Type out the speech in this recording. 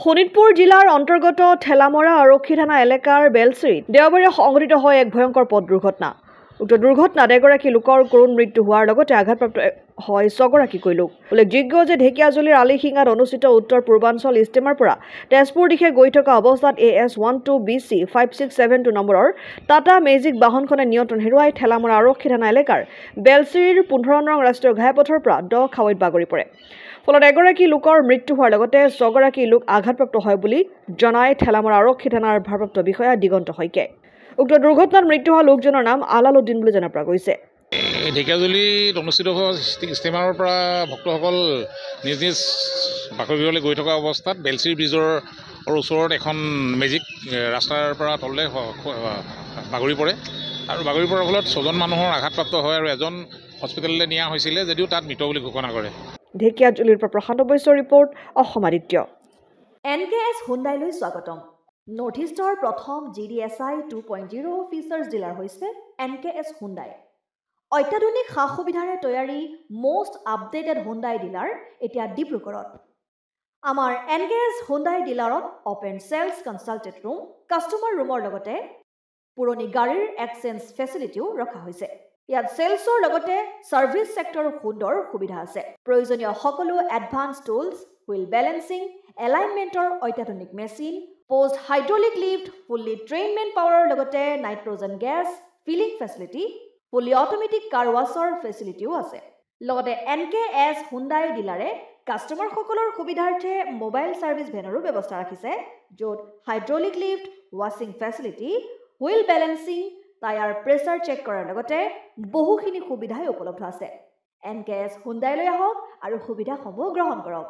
শোণিতপুৰ জিলাৰ অন্তৰ্গত ঠেলামৰা আৰক্ষী থানা এলেকাৰ বেলচিৰিত দেওবাৰে সংঘটিত হয় এক ভয়ংকৰ পথ দুৰ্ঘটনা। উক্ত দুৰ্ঘটনাত এগৰাকী লোকৰ কৰুণ মৃত্যু হোৱাৰ লগতে আঘাতপ্ৰাপ্ত হয় 6 গৰাকীকৈ লোক। উল্লেখযোগ্য যে ঢেকিয়াজুলিৰ আলিশিঙাত অনুষ্ঠিত উত্তৰ পূৰ্বাঞ্চল ইষ্টেমাৰ পৰা তেজপুৰ দিশে গৈ থকা অৱস্থাত AS12BC 5672 নম্বৰৰ টাটা মেজিক বাহনখনে নিয়ন্ত্ৰণ হেৰুৱাই ঠেলামৰা আৰক্ষী থানা এলেকাৰ বেলচিৰিৰ 15 নং ৰাষ্ট্ৰীয় ঘাইপথৰ পৰা দ খাৱৈত বাগৰি পৰে। ফলত এগৰাকী লোকৰ মৃত্যু হোৱাৰ লগতে 6 গৰাকী লোক আঘাতপ্ৰাপ্ত হয় বুলি জনায় ঠেলামৰা আৰক্ষী থানাৰ ভাৰপ্ৰাপ্ত বিষয়া দিগন্ত শইকীয়াই। উক্ত দুৰ্ঘটনাত মৃত্যু হোৱা লোকজনৰ নাম আলালুদ্দিন বুলি জনা পৰা গৈছে। ঢেকিয়াজুলিত অনুষ্ঠিত হোৱা ষ্টেমাৰৰ পৰা ভক্তসকল নিজ নিজ বাকৰিঘৰলৈ গৈ থকা অৱস্থাত বেলচিৰি ব্ৰিজৰ ওচৰত এখন মেজিক ৰাস্তাৰ পৰা তললৈ বাগৰি পৰে আৰু বাগৰি পৰাৰ ফলত 6জন মানুহৰ আঘাতপ্ৰাপ্ত হয় আৰু এজন হস্পিটেললৈ নিয়া হৈছিলে যদিও তাত মৃত বুলি ঘোষণা কৰে। ঢেকিয়াজুলিৰ পৰা প্ৰশান্ত বৈশ্যৰ ৰিপৰ্ট, অসম আদিত্য। NKS হুণ্ডাইলৈ স্বাগতম। নৰ্থ ইষ্টৰ প্ৰথম GDSI 2.0 ফিচাৰ্ছ ডিলাৰ হৈছে NKS হুণ্ডাই। অত্যাধুনিক সা সুবিধাৰে তৈয়াৰী মষ্ট আপডেটেড হুণ্ডাই ডিলাৰ এতিয়া ডিব্ৰুগড়ত। আমাৰ NKS হুণ্ডাই ডিলাৰত open sales consulted room, customer ৰুমৰ লগতে পুৰণি গাড়ীৰ এক্সচেঞ্জ ফেচিলিটিও ৰখা হৈছে। ইয়াত সেলছৰ লগতে সাৰ্ভিস সেক্টৰৰ সুন্দৰ সুবিধা আছে। প্ৰয়োজনীয় সকলো এডভান্স টুলছ, হুইল বেলেন্সিং, এলাইনমেন্টৰ অত্যাধুনিক machine, post hydraulic lift, fully trained man পাৱাৰৰ লগতে nitrogen gas filling facility, fully automatic car ৱাছৰ ফেচিলিটিও আছে। লগতে NKS হুণ্ডাই ডিলাৰে কাষ্টমাৰসকলৰ সুবিধাৰ্থে মোবাইল সাৰ্ভিস ভেনৰো ব্যৱস্থা ৰাখিছে, য'ত হাইড্ৰলিক লিফ্ট, ৱাছিং facility, wheel balancing, tyre pressure check কৰাৰ লগতে বহুখিনি সুবিধাই উপলব্ধ আছে। NKS হুণ্ডাইলৈ আহক আৰু সুবিধাসমূহ গ্ৰহণ কৰক।